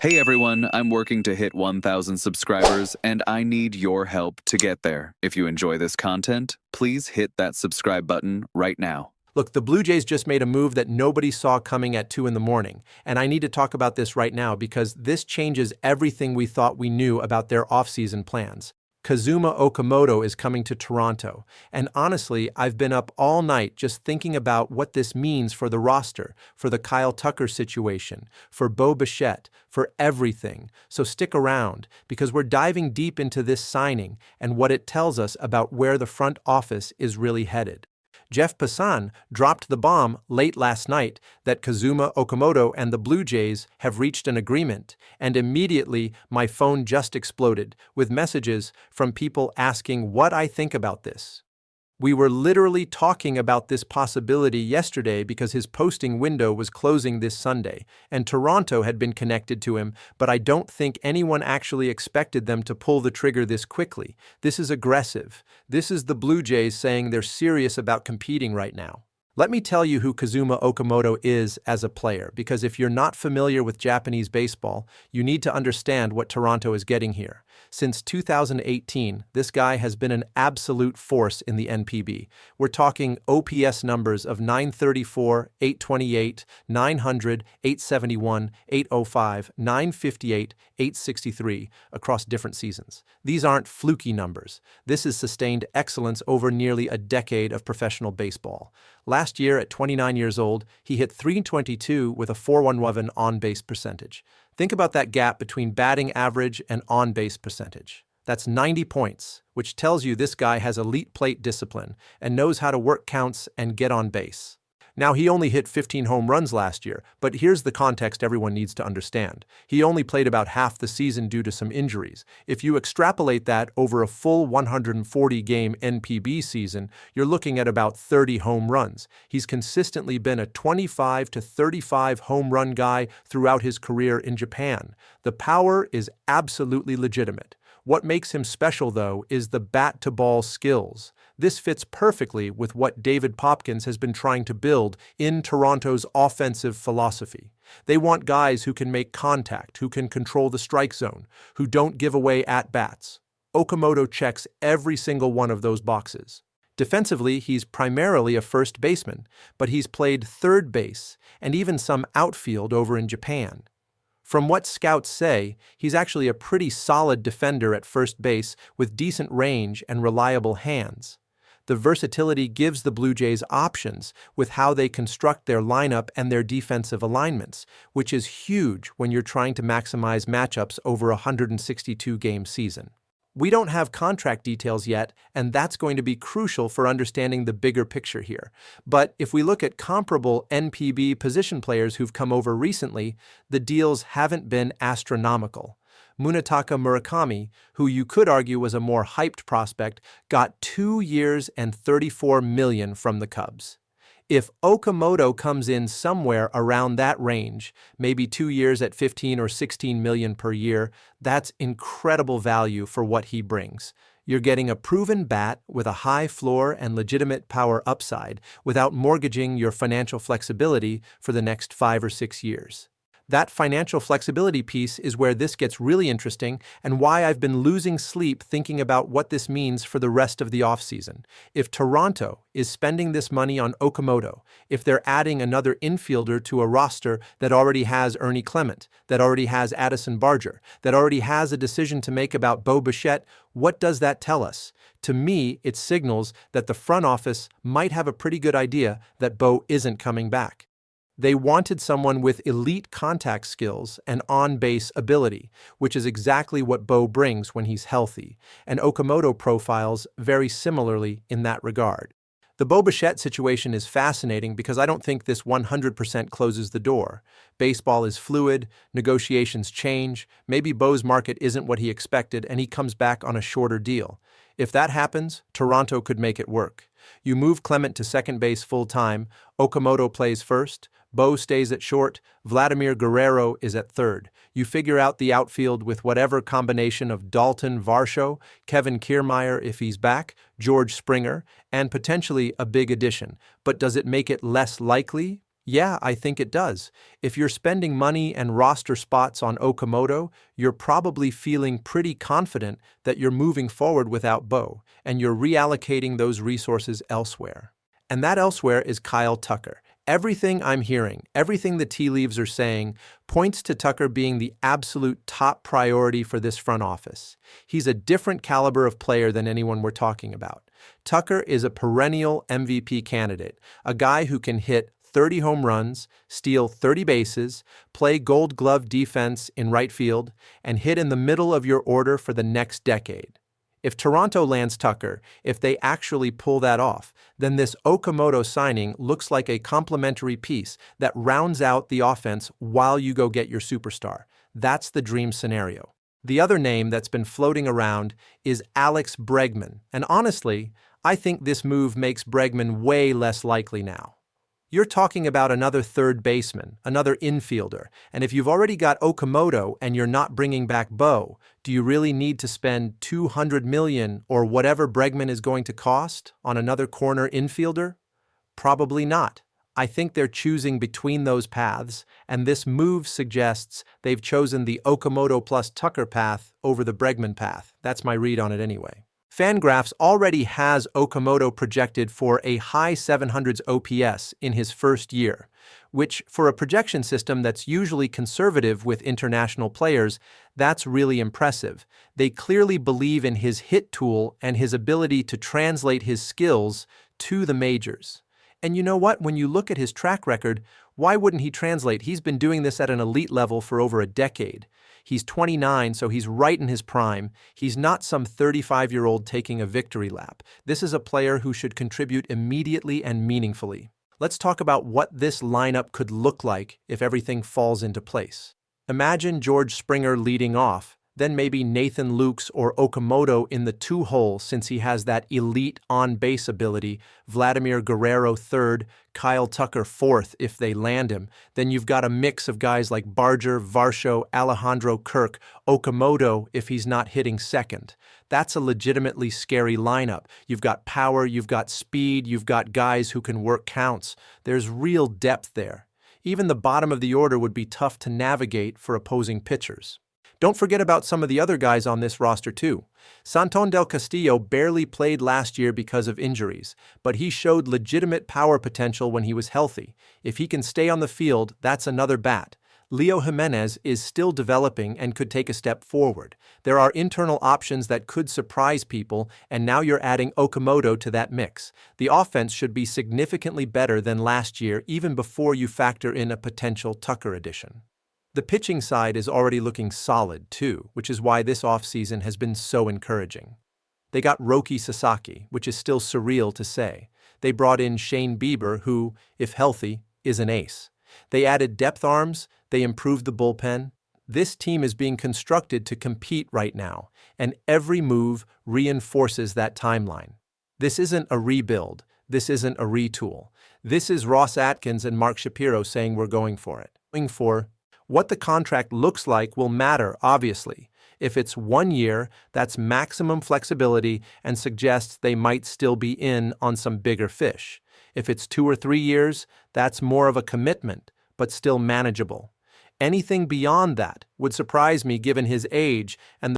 Hey everyone, I'm working to hit 1,000 subscribers and I need your help to get there. If you enjoy this content, please hit that subscribe button right now. Look, the Blue Jays just made a move that nobody saw coming at 2 in the morning, and I need to talk about this right now because this changes everything we thought we knew about their offseason plans. Kazuma Okamoto is coming to Toronto, and honestly, I've been up all night just thinking about what this means for the roster, for the Kyle Tucker situation, for Bo Bichette, for everything. So stick around, because we're diving deep into this signing and what it tells us about where the front office is really headed. Jeff Passan dropped the bomb late last night that Kazuma Okamoto and the Blue Jays have reached an agreement, and immediately my phone just exploded with messages from people asking what I think about this. We were literally talking about this possibility yesterday because his posting window was closing this Sunday, and Toronto had been connected to him, but I don't think anyone actually expected them to pull the trigger this quickly. This is aggressive. This is the Blue Jays saying they're serious about competing right now. Let me tell you who Kazuma Okamoto is as a player, because if you're not familiar with Japanese baseball, you need to understand what Toronto is getting here. Since 2018, this guy has been an absolute force in the NPB. We're talking OPS numbers of 934, 828, 900, 871, 805, 958, 863 across different seasons. These aren't fluky numbers. This is sustained excellence over nearly a decade of professional baseball. Last year, at 29 years old, he hit .322 with a .411 on-base percentage. Think about that gap between batting average and on-base percentage. That's 90 points, which tells you this guy has elite plate discipline and knows how to work counts and get on base. Now, he only hit 15 home runs last year, but here's the context everyone needs to understand. He only played about half the season due to some injuries. If you extrapolate that over a full 140-game NPB season, you're looking at about 30 home runs. He's consistently been a 25 to 35 home run guy throughout his career in Japan. The power is absolutely legitimate. What makes him special, though, is the bat-to-ball skills. This fits perfectly with what David Popkins has been trying to build in Toronto's offensive philosophy. They want guys who can make contact, who can control the strike zone, who don't give away at-bats. Okamoto checks every single one of those boxes. Defensively, he's primarily a first baseman, but he's played third base and even some outfield over in Japan. From what scouts say, he's actually a pretty solid defender at first base with decent range and reliable hands. The versatility gives the Blue Jays options with how they construct their lineup and their defensive alignments, which is huge when you're trying to maximize matchups over a 162-game season. We don't have contract details yet, and that's going to be crucial for understanding the bigger picture here. But if we look at comparable NPB position players who've come over recently, the deals haven't been astronomical. Munetaka Murakami, who you could argue was a more hyped prospect, got 2 years and $34 million from the Cubs. If Okamoto comes in somewhere around that range, maybe 2 years at 15 or 16 million per year, that's incredible value for what he brings. You're getting a proven bat with a high floor and legitimate power upside without mortgaging your financial flexibility for the next 5 or 6 years. That financial flexibility piece is where this gets really interesting and why I've been losing sleep thinking about what this means for the rest of the offseason. If Toronto is spending this money on Okamoto, if they're adding another infielder to a roster that already has Ernie Clement, that already has Addison Barger, that already has a decision to make about Bo Bichette, what does that tell us? To me, it signals that the front office might have a pretty good idea that Bo isn't coming back. They wanted someone with elite contact skills and on-base ability, which is exactly what Bo brings when he's healthy, and Okamoto profiles very similarly in that regard. The Bo Bichette situation is fascinating because I don't think this 100% closes the door. Baseball is fluid, negotiations change, maybe Bo's market isn't what he expected and he comes back on a shorter deal. If that happens, Toronto could make it work. You move Clement to second base full-time, Okamoto plays first, Bo stays at short, Vladimir Guerrero is at third. You figure out the outfield with whatever combination of Dalton Varsho, Kevin Kiermaier if he's back, George Springer, and potentially a big addition. But does it make it less likely? Yeah, I think it does. If you're spending money and roster spots on Okamoto, you're probably feeling pretty confident that you're moving forward without Bo, and you're reallocating those resources elsewhere. And that elsewhere is Kyle Tucker. Everything I'm hearing, everything the tea leaves are saying, points to Tucker being the absolute top priority for this front office. He's a different caliber of player than anyone we're talking about. Tucker is a perennial MVP candidate, a guy who can hit 30 home runs, steal 30 bases, play Gold Glove defense in right field, and hit in the middle of your order for the next decade. If Toronto lands Tucker, if they actually pull that off, then this Okamoto signing looks like a complementary piece that rounds out the offense while you go get your superstar. That's the dream scenario. The other name that's been floating around is Alex Bregman, and honestly, I think this move makes Bregman way less likely now. You're talking about another third baseman, another infielder, and if you've already got Okamoto and you're not bringing back Bo, do you really need to spend $200 million or whatever Bregman is going to cost on another corner infielder? Probably not. I think they're choosing between those paths, and this move suggests they've chosen the Okamoto plus Tucker path over the Bregman path. That's my read on it anyway. Fangraphs already has Okamoto projected for a high 700s OPS in his first year, which, for a projection system that's usually conservative with international players, that's really impressive. They clearly believe in his hit tool and his ability to translate his skills to the majors. And you know what? When you look at his track record, why wouldn't he translate? He's been doing this at an elite level for over a decade. He's 29, so he's right in his prime. He's not some 35-year-old taking a victory lap. This is a player who should contribute immediately and meaningfully. Let's talk about what this lineup could look like if everything falls into place. Imagine George Springer leading off, then maybe Nathan Lukes or Okamoto in the two-hole since he has that elite on-base ability, Vladimir Guerrero third, Kyle Tucker fourth if they land him. Then you've got a mix of guys like Barger, Varsho, Alejandro Kirk, Okamoto if he's not hitting second. That's a legitimately scary lineup. You've got power, you've got speed, you've got guys who can work counts. There's real depth there. Even the bottom of the order would be tough to navigate for opposing pitchers. Don't forget about some of the other guys on this roster too. Santon del Castillo barely played last year because of injuries, but he showed legitimate power potential when he was healthy. If he can stay on the field, that's another bat. Leo Jimenez is still developing and could take a step forward. There are internal options that could surprise people, and now you're adding Okamoto to that mix. The offense should be significantly better than last year even before you factor in a potential Tucker addition. The pitching side is already looking solid, too, which is why this offseason has been so encouraging. They got Roki Sasaki, which is still surreal to say. They brought in Shane Bieber, who, if healthy, is an ace. They added depth arms, they improved the bullpen. This team is being constructed to compete right now, and every move reinforces that timeline. This isn't a rebuild. This isn't a retool. This is Ross Atkins and Mark Shapiro saying we're going for it. What the contract looks like will matter, obviously. If it's 1 year, that's maximum flexibility and suggests they might still be in on some bigger fish. If it's 2 or 3 years, that's more of a commitment, but still manageable. Anything beyond that would surprise me given his age and